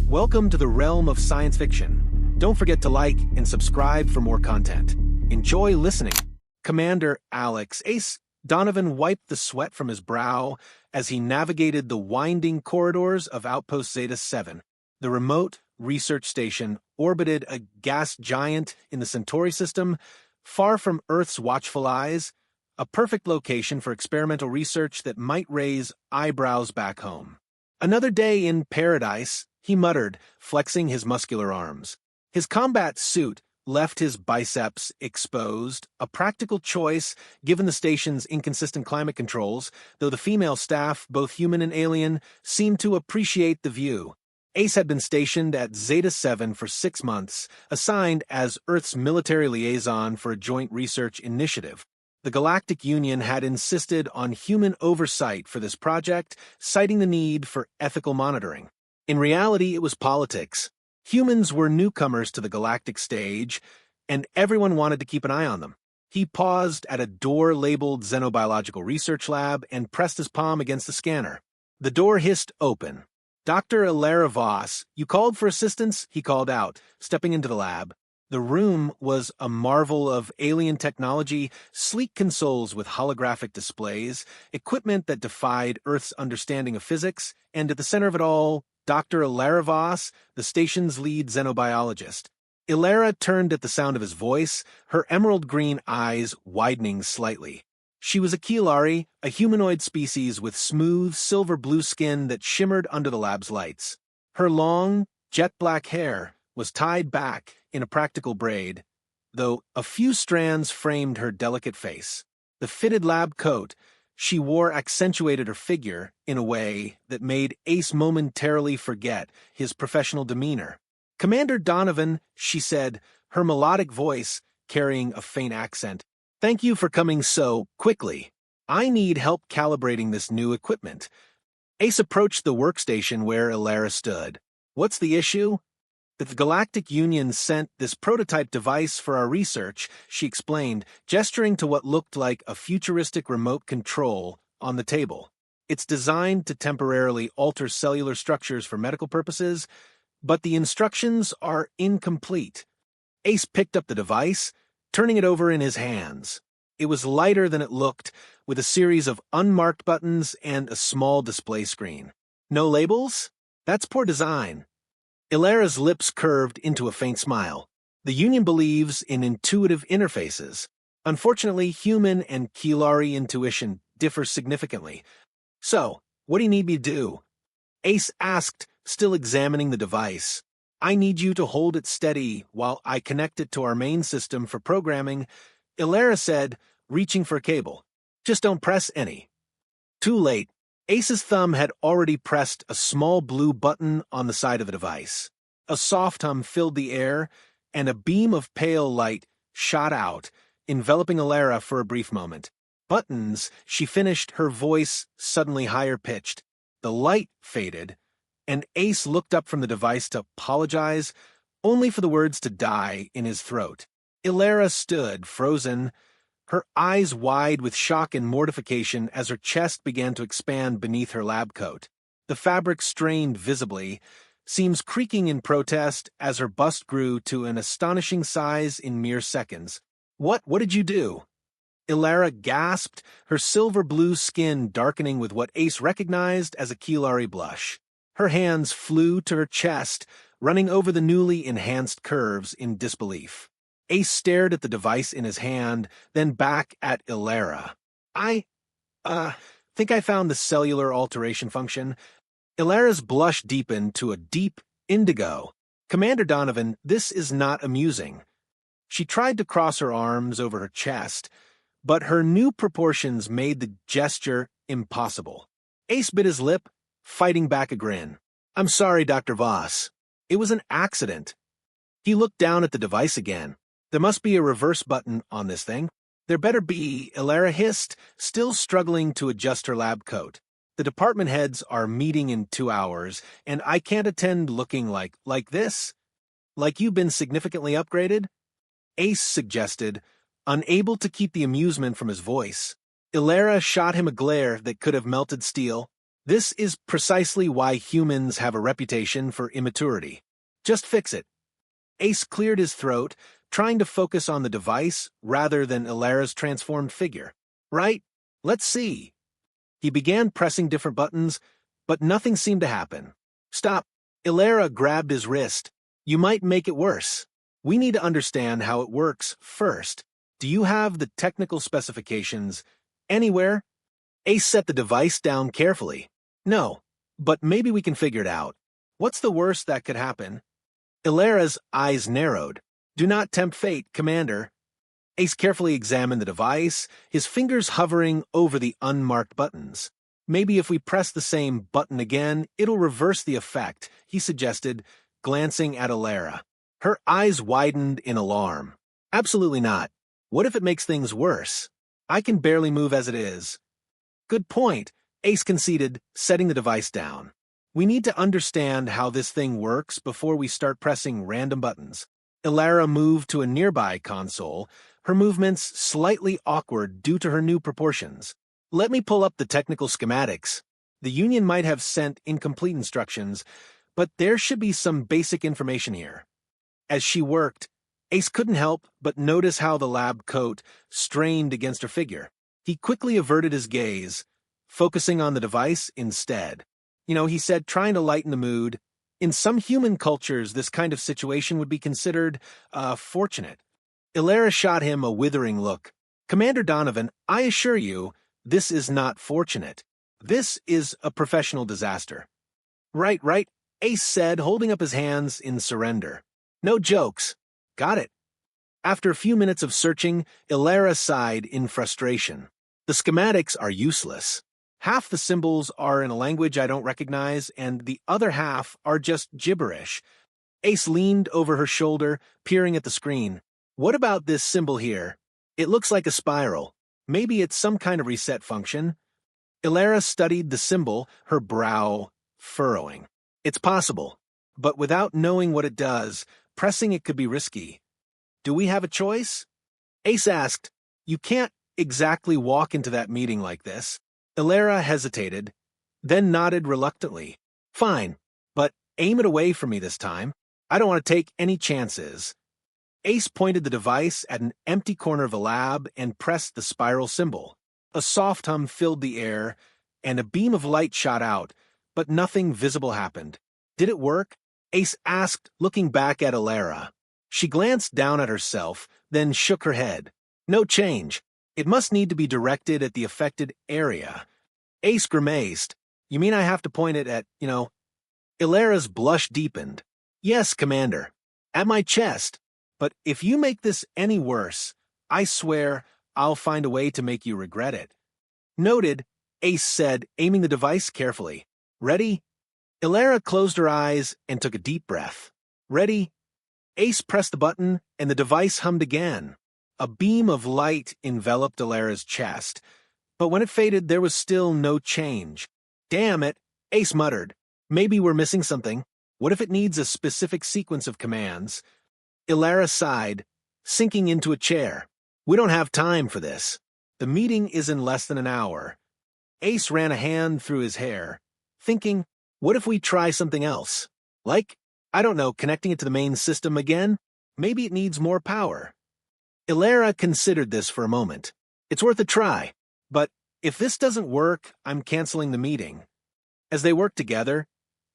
Welcome to the realm of science fiction. Don't forget to like and subscribe for more content. Enjoy listening. Commander Alex Ace Donovan wiped the sweat from his brow as he navigated the winding corridors of Outpost Zeta 7. The remote research station orbited a gas giant in the Centauri system, far from Earth's watchful eyes, a perfect location for experimental research that might raise eyebrows back home. Another day in paradise, he muttered, flexing his muscular arms. His combat suit left his biceps exposed, a practical choice given the station's inconsistent climate controls, though the female staff, both human and alien, seemed to appreciate the view. Ace had been stationed at Zeta 7 for 6 months, assigned as Earth's military liaison for a joint research initiative. The Galactic Union had insisted on human oversight for this project, citing the need for ethical monitoring. In reality, it was politics. Humans were newcomers to the galactic stage, and everyone wanted to keep an eye on them. He paused at a door labeled Xenobiological Research Lab and pressed his palm against the scanner. The door hissed open. "Dr. Ilara Voss, you called for assistance?" he called out, stepping into the lab. The room was a marvel of alien technology, sleek consoles with holographic displays, equipment that defied Earth's understanding of physics, and at the center of it all, Dr. Ilara Voss, the station's lead xenobiologist. Ilara turned at the sound of his voice, her emerald-green eyes widening slightly. She was a Kilari, a humanoid species with smooth, silver-blue skin that shimmered under the lab's lights. Her long, jet-black hair was tied back in a practical braid, though a few strands framed her delicate face. The fitted lab coat she wore accentuated her figure in a way that made Ace momentarily forget his professional demeanor. "Commander Donovan," she said, her melodic voice carrying a faint accent, "thank you for coming so quickly. I need help calibrating this new equipment." Ace approached the workstation where Ilara stood. "What's the issue?" "That the Galactic Union sent this prototype device for our research," she explained, gesturing to what looked like a futuristic remote control on the table. "It's designed to temporarily alter cellular structures for medical purposes, but the instructions are incomplete." Ace picked up the device, turning it over in his hands. It was lighter than it looked, with a series of unmarked buttons and a small display screen. "No labels? That's poor design." Ilara's lips curved into a faint smile. "The Union believes in intuitive interfaces. Unfortunately, human and Kilari intuition differ significantly. So, what do you need me to do?" Ace asked, still examining the device. "I need you to hold it steady while I connect it to our main system for programming," Ilara said, reaching for a cable. "Just don't press any." Too late. Ace's thumb had already pressed a small blue button on the side of the device. A soft hum filled the air, and a beam of pale light shot out, enveloping Ilara for a brief moment. "Buttons," she finished, her voice suddenly higher-pitched. The light faded, and Ace looked up from the device to apologize, only for the words to die in his throat. Ilara stood, frozen, her eyes wide with shock and mortification as her chest began to expand beneath her lab coat. The fabric strained visibly, seams creaking in protest as her bust grew to an astonishing size in mere seconds. What did you do?" Ilara gasped, her silver-blue skin darkening with what Ace recognized as a Kilari blush. Her hands flew to her chest, running over the newly enhanced curves in disbelief. Ace stared at the device in his hand, then back at Ilara. I think I found the cellular alteration function." Ilara's blush deepened to a deep indigo. "Commander Donovan, this is not amusing." She tried to cross her arms over her chest, but her new proportions made the gesture impossible. Ace bit his lip, fighting back a grin. "I'm sorry, Dr. Voss. It was an accident." He looked down at the device again. "There must be a reverse button on this thing." "There better be," Ilara hissed, still struggling to adjust her lab coat. "The department heads are meeting in 2 hours, and I can't attend looking like this? Like you've been significantly upgraded?" Ace suggested, unable to keep the amusement from his voice. Ilara shot him a glare that could have melted steel. This is precisely why humans have a reputation for immaturity. Just fix it. Ace cleared his throat, trying to focus on the device rather than Ilara's transformed figure. Right? Let's see. He began pressing different buttons, but nothing seemed to happen. Stop. Ilara grabbed his wrist. You might make it worse. We need to understand how it works first. Do you have the technical specifications anywhere? Ace set the device down carefully. No, but maybe we can figure it out. What's the worst that could happen? Ilara's eyes narrowed. Do not tempt fate, Commander. Ace carefully examined the device, his fingers hovering over the unmarked buttons. Maybe if we press the same button again, it'll reverse the effect, he suggested, glancing at Ilara. Her eyes widened in alarm. Absolutely not. What if it makes things worse? I can barely move as it is. Good point, Ace conceded, setting the device down. We need to understand how this thing works before we start pressing random buttons. Ilara moved to a nearby console, her movements slightly awkward due to her new proportions. Let me pull up the technical schematics. The Union might have sent incomplete instructions, but there should be some basic information here. As she worked, Ace couldn't help but notice how the lab coat strained against her figure. He quickly averted his gaze, focusing on the device instead. He said, trying to lighten the mood. In some human cultures, this kind of situation would be considered, fortunate. Ilara shot him a withering look. Commander Donovan, I assure you, this is not fortunate. This is a professional disaster. Right, Ace said, holding up his hands in surrender. No jokes. Got it. After a few minutes of searching, Ilara sighed in frustration. The schematics are useless. Half the symbols are in a language I don't recognize, and the other half are just gibberish. Ace leaned over her shoulder, peering at the screen. What about this symbol here? It looks like a spiral. Maybe it's some kind of reset function. Ilara studied the symbol, her brow furrowing. It's possible, but without knowing what it does, pressing it could be risky. Do we have a choice? Ace asked. You can't exactly walk into that meeting like this. Ilara hesitated, then nodded reluctantly. Fine, but aim it away from me this time. I don't want to take any chances. Ace pointed the device at an empty corner of the lab and pressed the spiral symbol. A soft hum filled the air, and a beam of light shot out, but nothing visible happened. Did it work? Ace asked, looking back at Ilara. She glanced down at herself, then shook her head. No change. It must need to be directed at the affected area. Ace grimaced. You mean I have to point it at, Ilara's blush deepened. Yes, Commander. At my chest. But if you make this any worse, I swear I'll find a way to make you regret it. Noted, Ace said, aiming the device carefully. Ready? Ilara closed her eyes and took a deep breath. Ready? Ace pressed the button, and the device hummed again. A beam of light enveloped Ilara's chest, but when it faded, there was still no change. Damn it, Ace muttered. Maybe we're missing something. What if it needs a specific sequence of commands? Ilara sighed, sinking into a chair. We don't have time for this. The meeting is in less than an hour. Ace ran a hand through his hair, thinking, what if we try something else? Like, I don't know, connecting it to the main system again? Maybe it needs more power. Ilara considered this for a moment. It's worth a try, but if this doesn't work, I'm canceling the meeting. As they worked together,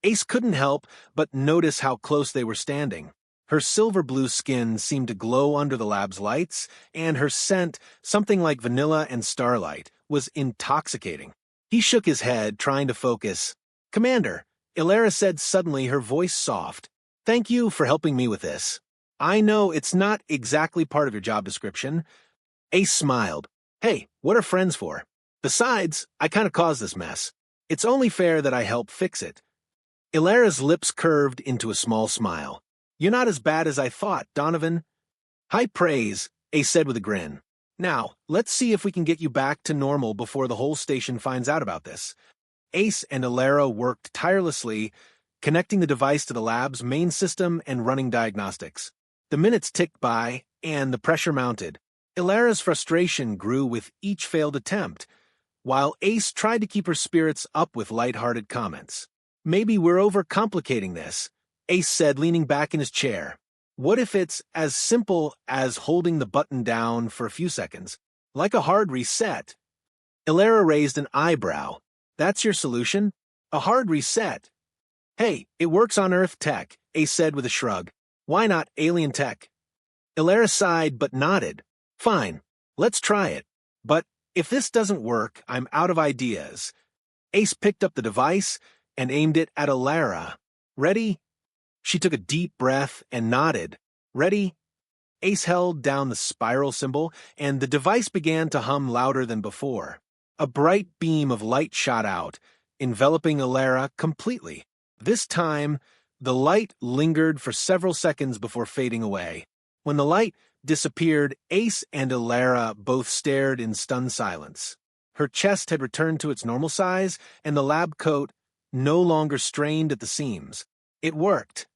Ace couldn't help but notice how close they were standing. Her silver-blue skin seemed to glow under the lab's lights, and her scent, something like vanilla and starlight, was intoxicating. He shook his head, trying to focus. Commander, Ilara said suddenly, her voice soft. Thank you for helping me with this. I know it's not exactly part of your job description. Ace smiled. Hey, what are friends for? Besides, I kind of caused this mess. It's only fair that I help fix it. Ilara's lips curved into a small smile. You're not as bad as I thought, Donovan. High praise, Ace said with a grin. Now, let's see if we can get you back to normal before the whole station finds out about this. Ace and Ilara worked tirelessly, connecting the device to the lab's main system and running diagnostics. The minutes ticked by, and the pressure mounted. Ilara's frustration grew with each failed attempt. while Ace tried to keep her spirits up with lighthearted comments. "Maybe we're overcomplicating this," Ace said, leaning back in his chair. "What if it's as simple as holding the button down for a few seconds, like a hard reset?" Ilera raised an eyebrow. "That's your solution? A hard reset?" "Hey, it works on Earth tech," Ace said with a shrug. "Why not alien tech?" Ilera sighed but nodded. "Fine, let's try it. But if this doesn't work, I'm out of ideas." Ace picked up the device and aimed it at Ilera. "Ready?" She took a deep breath and nodded. "Ready?" Ace held down the spiral symbol, and the device began to hum louder than before. A bright beam of light shot out, enveloping Ilera completely. This time, the light lingered for several seconds before fading away. When the light disappeared, Ace and Ilera both stared in stunned silence. Her chest had returned to its normal size, and the lab coat no longer strained at the seams. "It worked!"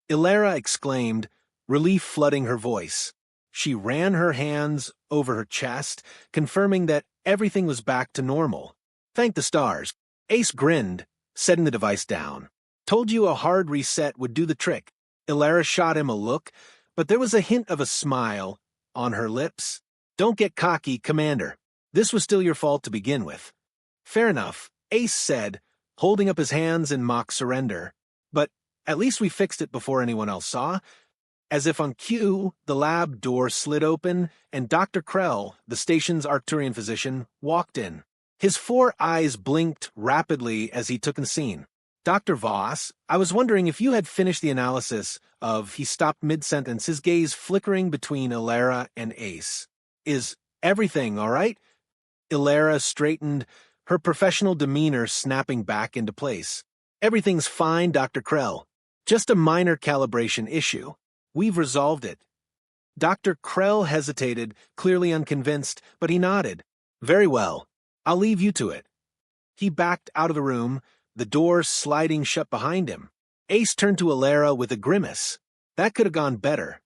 Ilera exclaimed, relief flooding her voice. She ran her hands over her chest, confirming that everything was back to normal. "Thank the stars." Ace grinned, setting the device down. "Told you a hard reset would do the trick." Ilera shot him a look, but there was a hint of a smile on her lips. "Don't get cocky, Commander. This was still your fault to begin with." "Fair enough," Ace said, holding up his hands in mock surrender. "But at least we fixed it before anyone else saw." As if on cue, the lab door slid open, and Dr. Krell, the station's Arcturian physician, walked in. His 4 eyes blinked rapidly as he took in the scene. "Dr. Voss, I was wondering if you had finished the analysis of..." He stopped mid-sentence, his gaze flickering between Ilera and Ace. "Is everything all right?" Ilera straightened, her professional demeanor snapping back into place. "Everything's fine, Dr. Krell. Just a minor calibration issue. We've resolved it." Dr. Krell hesitated, clearly unconvinced, but he nodded. "Very well. I'll leave you to it." He backed out of the room, the door sliding shut behind him. Ace turned to Ilera with a grimace. "That could have gone better."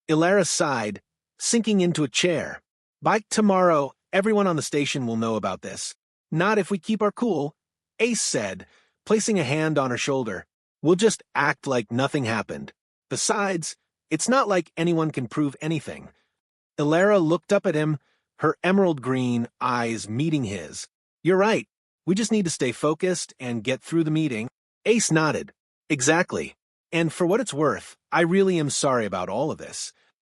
Ilera sighed, sinking into a chair. "By tomorrow, everyone on the station will know about this." "Not if we keep our cool," Ace said, placing a hand on her shoulder. "We'll just act like nothing happened. Besides, it's not like anyone can prove anything." Ilera looked up at him, her emerald green eyes meeting his. "You're right. We just need to stay focused and get through the meeting." Ace nodded. "Exactly. And for what it's worth, I really am sorry about all of this."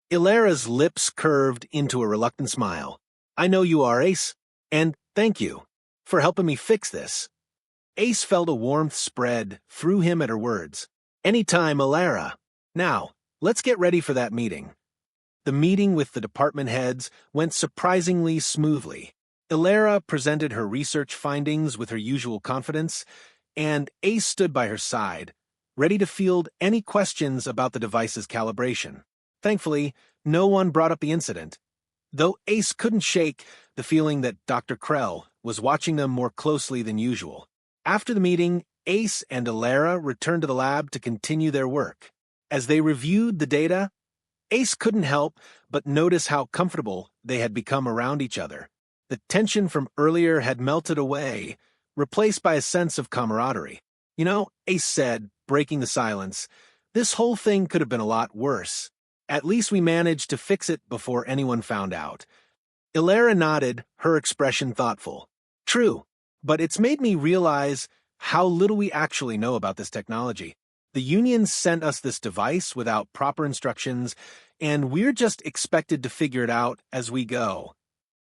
Ilera's lips curved into a reluctant smile. "I know you are, Ace. And thank you for helping me fix this." Ace felt a warmth spread through him at her words. "Anytime, Ilera. Now, let's get ready for that meeting." The meeting with the department heads went surprisingly smoothly. Ilera presented her research findings with her usual confidence, and Ace stood by her side, ready to field any questions about the device's calibration. Thankfully, no one brought up the incident, though Ace couldn't shake the feeling that Dr. Krell was watching them more closely than usual. After the meeting, Ace and Ilera returned to the lab to continue their work. As they reviewed the data, Ace couldn't help but notice how comfortable they had become around each other. The tension from earlier had melted away, replaced by a sense of camaraderie. "You know," Ace said, breaking the silence, "this whole thing could have been a lot worse. At least we managed to fix it before anyone found out." Ilera nodded, her expression thoughtful. "True, but it's made me realize how little we actually know about this technology. The Union sent us this device without proper instructions, and we're just expected to figure it out as we go."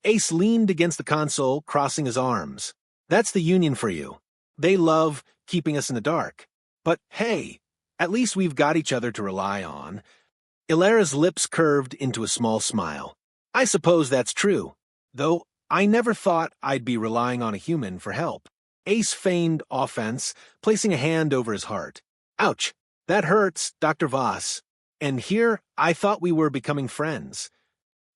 Ace leaned against the console, crossing his arms. "That's the Union for you. They love keeping us in the dark. But hey, at least we've got each other to rely on." Ilera's lips curved into a small smile. "I suppose that's true, though I never thought I'd be relying on a human for help." Ace feigned offense, placing a hand over his heart. "Ouch, that hurts, Dr. Voss. And here I thought we were becoming friends."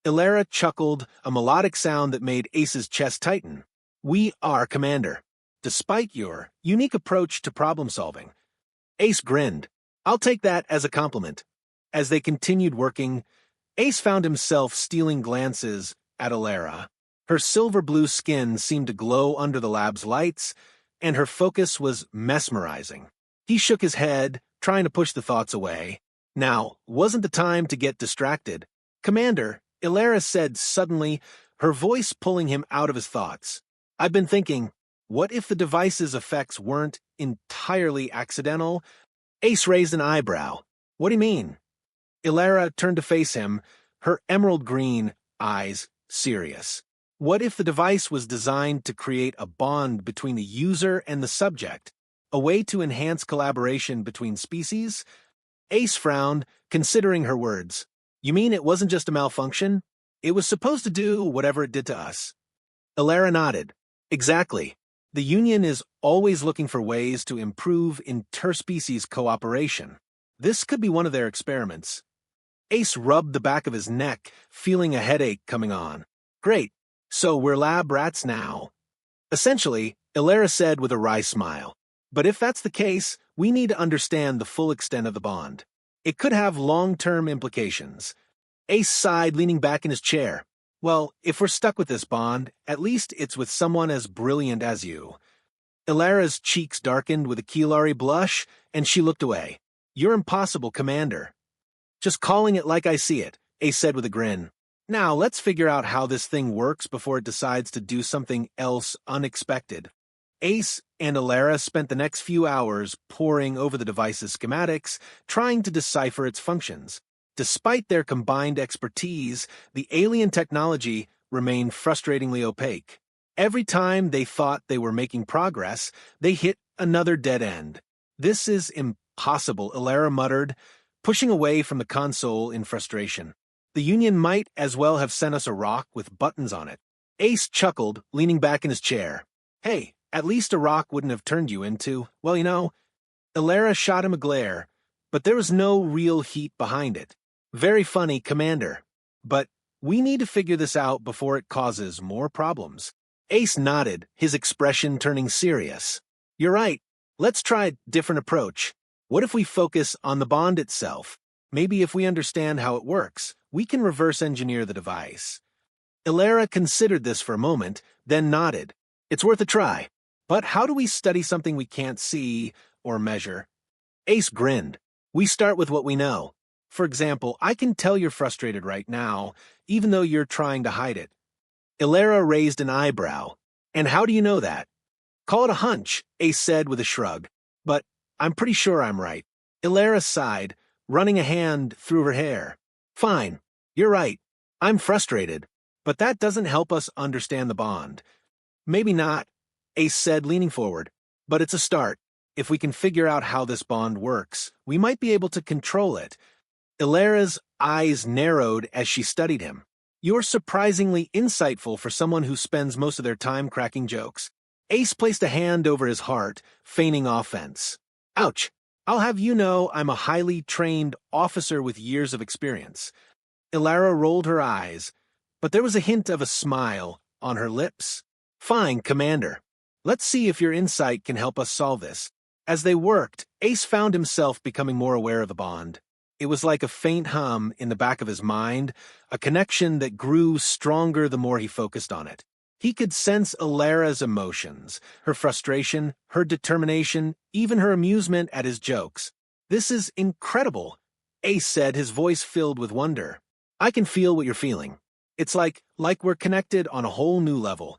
Ilera chuckled, a melodic sound that made Ace's chest tighten. "We are, Commander, despite your unique approach to problem-solving." Ace grinned. "I'll take that as a compliment." As they continued working, Ace found himself stealing glances at Ilera. Her silver-blue skin seemed to glow under the lab's lights, and her focus was mesmerizing. He shook his head, trying to push the thoughts away. Now, wasn't the time to get distracted. "Commander," Ilara said suddenly, her voice pulling him out of his thoughts. "I've been thinking, what if the device's effects weren't entirely accidental?" Ace raised an eyebrow. "What do you mean?" Ilara turned to face him, her emerald green eyes serious. "What if the device was designed to create a bond between the user and the subject, a way to enhance collaboration between species?" Ace frowned, considering her words. "You mean it wasn't just a malfunction? It was supposed to do whatever it did to us?" Ilara nodded. "Exactly. The Union is always looking for ways to improve interspecies cooperation. This could be one of their experiments." Ace rubbed the back of his neck, feeling a headache coming on. "Great. So we're lab rats now." "Essentially," Ilara said with a wry smile. "But if that's the case, we need to understand the full extent of the bond. It could have long-term implications." Ace sighed, leaning back in his chair. "Well, if we're stuck with this bond, at least it's with someone as brilliant as you." Ilara's cheeks darkened with a Kilari blush, and she looked away. "You're impossible, Commander." "Just calling it like I see it," Ace said with a grin. "Now, let's figure out how this thing works before it decides to do something else unexpected." Ace and Ilara spent the next few hours poring over the device's schematics, trying to decipher its functions. Despite their combined expertise, the alien technology remained frustratingly opaque. Every time they thought they were making progress, they hit another dead end. "This is impossible," Ilara muttered, pushing away from the console in frustration. "The Union might as well have sent us a rock with buttons on it." Ace chuckled, leaning back in his chair. "Hey, at least a rock wouldn't have turned you into, well, you know." Ilara shot him a glare, but there was no real heat behind it. "Very funny, Commander. But we need to figure this out before it causes more problems." Ace nodded, his expression turning serious. "You're right. Let's try a different approach. What if we focus on the bond itself? Maybe if we understand how it works, we can reverse engineer the device." Ilara considered this for a moment, then nodded. "It's worth a try. But how do we study something we can't see or measure?" Ace grinned. "We start with what we know. For example, I can tell you're frustrated right now, even though you're trying to hide it." Ilara raised an eyebrow. "And how do you know that?" "Call it a hunch," Ace said with a shrug. "But I'm pretty sure I'm right." Ilara sighed, running a hand through her hair. "Fine. You're right. I'm frustrated. But that doesn't help us understand the bond." "Maybe not," Ace said, leaning forward. "But it's a start. If we can figure out how this bond works, we might be able to control it." Ilara's eyes narrowed as she studied him. "You're surprisingly insightful for someone who spends most of their time cracking jokes." Ace placed a hand over his heart, feigning offense. "Ouch. I'll have you know I'm a highly trained officer with years of experience." Ilara rolled her eyes, but there was a hint of a smile on her lips. "Fine, Commander. Let's see if your insight can help us solve this." As they worked, Ace found himself becoming more aware of the bond. It was like a faint hum in the back of his mind, a connection that grew stronger the more he focused on it. He could sense Ilara's emotions, her frustration, her determination, even her amusement at his jokes. "This is incredible," Ace said, his voice filled with wonder. "I can feel what you're feeling. It's like we're connected on a whole new level."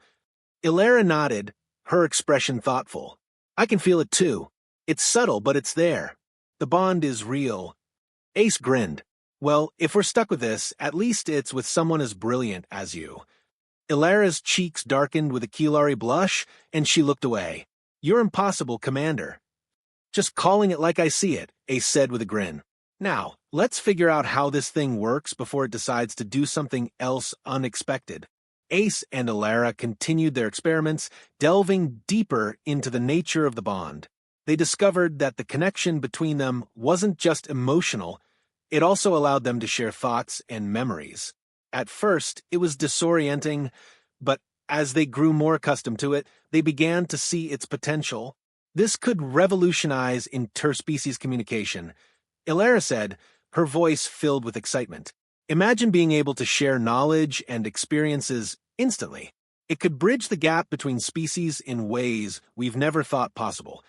Ilara nodded, her expression thoughtful. "I can feel it too. It's subtle, but it's there. The bond is real." Ace grinned. "Well, if we're stuck with this, at least it's with someone as brilliant as you." Ilara's cheeks darkened with a Kilari blush, and she looked away. "You're impossible, Commander." "Just calling it like I see it," Ace said with a grin. "Now, let's figure out how this thing works before it decides to do something else unexpected." Ace and Ilara continued their experiments, delving deeper into the nature of the bond. They discovered that the connection between them wasn't just emotional, it also allowed them to share thoughts and memories. At first, it was disorienting, but as they grew more accustomed to it, they began to see its potential. This could revolutionize interspecies communication. Ilara said, her voice filled with excitement. "Imagine being able to share knowledge and experiences instantly. It could bridge the gap between species in ways we've never thought possible.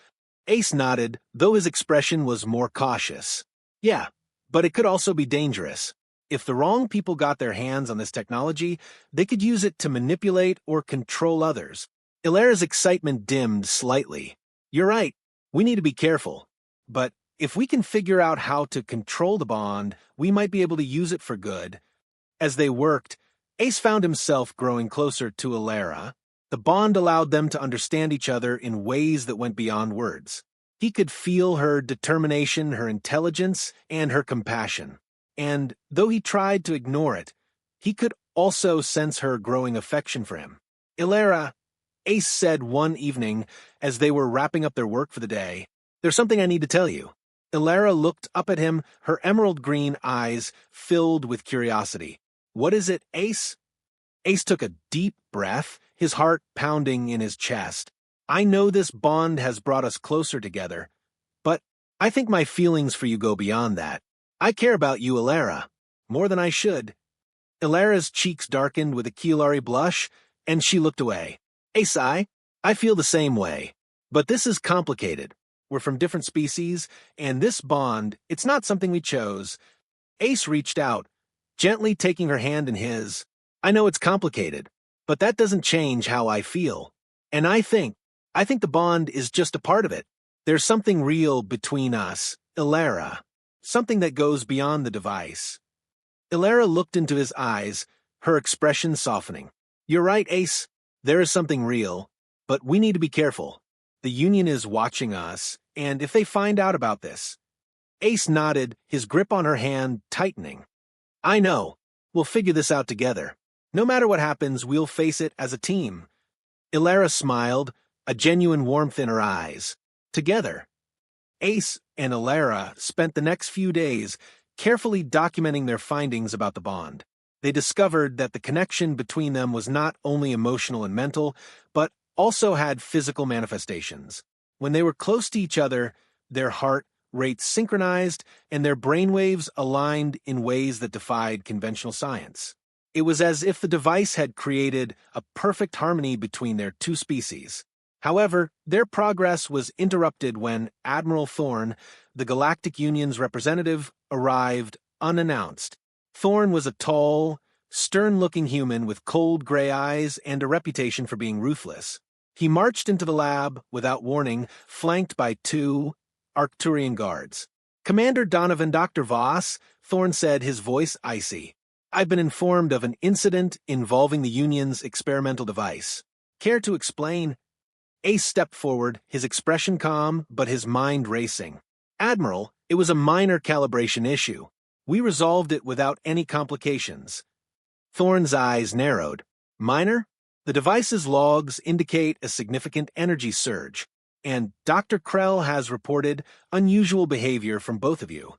Ace nodded, though his expression was more cautious. Yeah, but it could also be dangerous. If the wrong people got their hands on this technology, they could use it to manipulate or control others. Ilara's excitement dimmed slightly. You're right, we need to be careful. But if we can figure out how to control the bond, we might be able to use it for good. As they worked, Ace found himself growing closer to Ilara. The bond allowed them to understand each other in ways that went beyond words. He could feel her determination, her intelligence, and her compassion. And though he tried to ignore it, he could also sense her growing affection for him. Ilara, Ace said one evening as they were wrapping up their work for the day, "There's something I need to tell you." Ilara looked up at him, her emerald green eyes filled with curiosity. "What is it, Ace?" Ace took a deep breath, his heart pounding in his chest. "I know this bond has brought us closer together, but I think my feelings for you go beyond that. I care about you, Ilara, more than I should." Ilara's cheeks darkened with a Kilari blush, and she looked away. "Ace, I feel the same way. But this is complicated. We're from different species, and this bond, it's not something we chose." Ace reached out, gently taking her hand in his. "I know it's complicated, but that doesn't change how I feel. And I think the bond is just a part of it. There's something real between us, Ilara, something that goes beyond the device." Ilara looked into his eyes, her expression softening. "You're right, Ace. There is something real, but we need to be careful. The Union is watching us, and if they find out about this..." Ace nodded, his grip on her hand tightening. "I know. We'll figure this out together. No matter what happens, we'll face it as a team." Ilara smiled, a genuine warmth in her eyes. Together, Ace and Ilara spent the next few days carefully documenting their findings about the bond. They discovered that the connection between them was not only emotional and mental, but also had physical manifestations. When they were close to each other, their heart rates synchronized and their brainwaves aligned in ways that defied conventional science. It was as if the device had created a perfect harmony between their two species. However, their progress was interrupted when Admiral Thorn, the Galactic Union's representative, arrived unannounced. Thorn was a tall, stern-looking human with cold gray eyes and a reputation for being ruthless. He marched into the lab without warning, flanked by two Arcturian guards. "Commander Donovan, Dr. Voss," Thorn said, his voice icy. "I've been informed of an incident involving the Union's experimental device. Care to explain?" Ace stepped forward, his expression calm, but his mind racing. "Admiral, it was a minor calibration issue. We resolved it without any complications." Thorn's eyes narrowed. "Minor? The device's logs indicate a significant energy surge, and Dr. Krell has reported unusual behavior from both of you."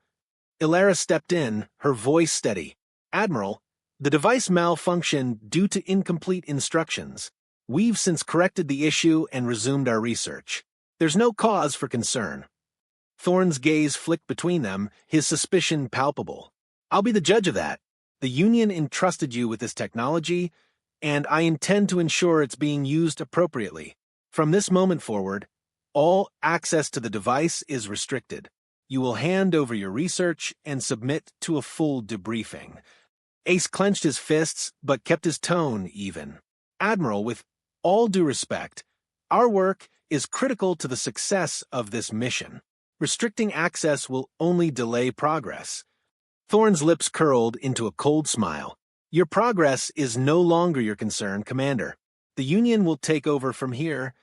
Ilara stepped in, her voice steady. "Admiral, the device malfunctioned due to incomplete instructions. We've since corrected the issue and resumed our research. There's no cause for concern." Thorn's gaze flicked between them, his suspicion palpable. "I'll be the judge of that. The Union entrusted you with this technology, and I intend to ensure it's being used appropriately. From this moment forward, all access to the device is restricted. You will hand over your research and submit to a full debriefing." Ace clenched his fists, but kept his tone even. "Admiral, with all due respect, our work is critical to the success of this mission. Restricting access will only delay progress." Thorn's lips curled into a cold smile. "Your progress is no longer your concern, Commander. The Union will take over from here."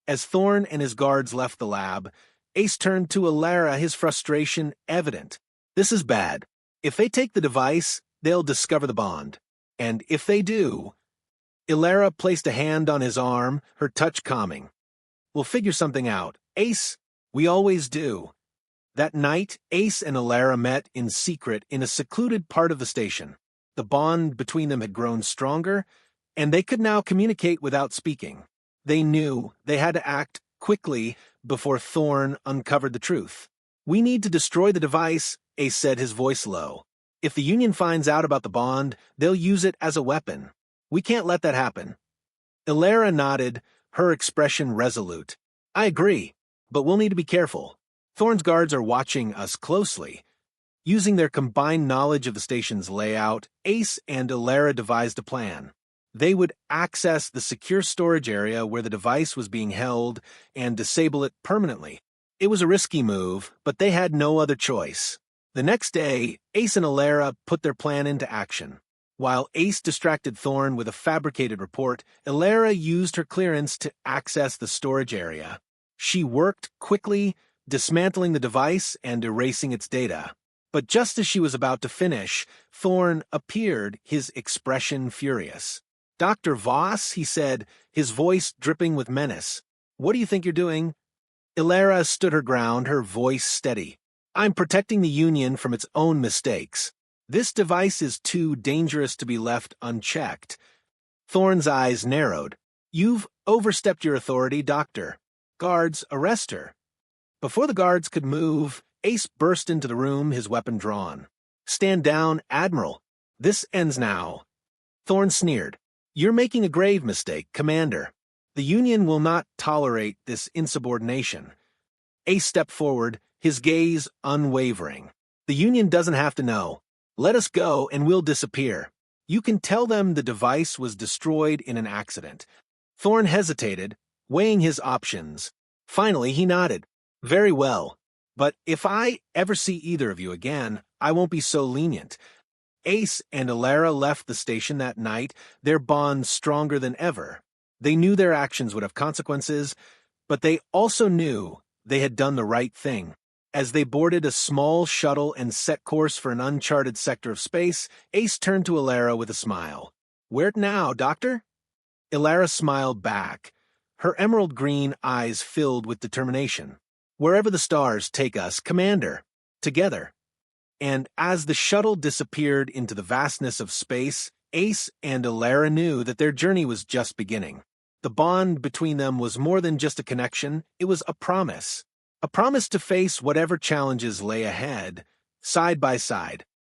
As Thorn and his guards left the lab, Ace turned to Ilara, his frustration evident. "This is bad. If they take the device, they'll discover the bond. And if they do..." Ilara placed a hand on his arm, her touch calming. "We'll figure something out. Ace, we always do." That night, Ace and Ilara met in secret in a secluded part of the station. The bond between them had grown stronger, and they could now communicate without speaking. They knew they had to act quickly before Thorn uncovered the truth. "We need to destroy the device," Ace said, his voice low. "If the Union finds out about the bond, they'll use it as a weapon. We can't let that happen." Ilara nodded, her expression resolute. I agree, but we'll need to be careful. Thorn's guards are watching us closely. Using their combined knowledge of the station's layout, Ace and Ilara devised a plan. They would access the secure storage area where the device was being held and disable it permanently. It was a risky move, but they had no other choice. The next day, Ace and Ilara put their plan into action. While Ace distracted Thorn with a fabricated report, Ilara used her clearance to access the storage area. She worked quickly, dismantling the device and erasing its data. But just as she was about to finish, Thorn appeared, his expression furious. Dr. Voss, he said, his voice dripping with menace. What do you think you're doing? Ilara stood her ground, her voice steady. I'm protecting the Union from its own mistakes. This device is too dangerous to be left unchecked. Thorn's eyes narrowed. You've overstepped your authority, Doctor. Guards, arrest her. Before the guards could move, Ace burst into the room, his weapon drawn. Stand down, Admiral. This ends now. Thorn sneered. You're making a grave mistake, Commander. The Union will not tolerate this insubordination. Ace stepped forward, his gaze unwavering. The Union doesn't have to know. Let us go and we'll disappear. You can tell them the device was destroyed in an accident. Thorn hesitated, weighing his options. Finally, he nodded. Very well. But if I ever see either of you again, I won't be so lenient. Ace and Ilara left the station that night, their bond stronger than ever. They knew their actions would have consequences, but they also knew they had done the right thing. As they boarded a small shuttle and set course for an uncharted sector of space, Ace turned to Ilara with a smile. Where now, Doctor? Ilara smiled back, her emerald green eyes filled with determination. Wherever the stars take us, Commander. Together. And as the shuttle disappeared into the vastness of space, Ace and Ilara knew that their journey was just beginning. The bond between them was more than just a connection, it was a promise. A promise to face whatever challenges lay ahead, side by side.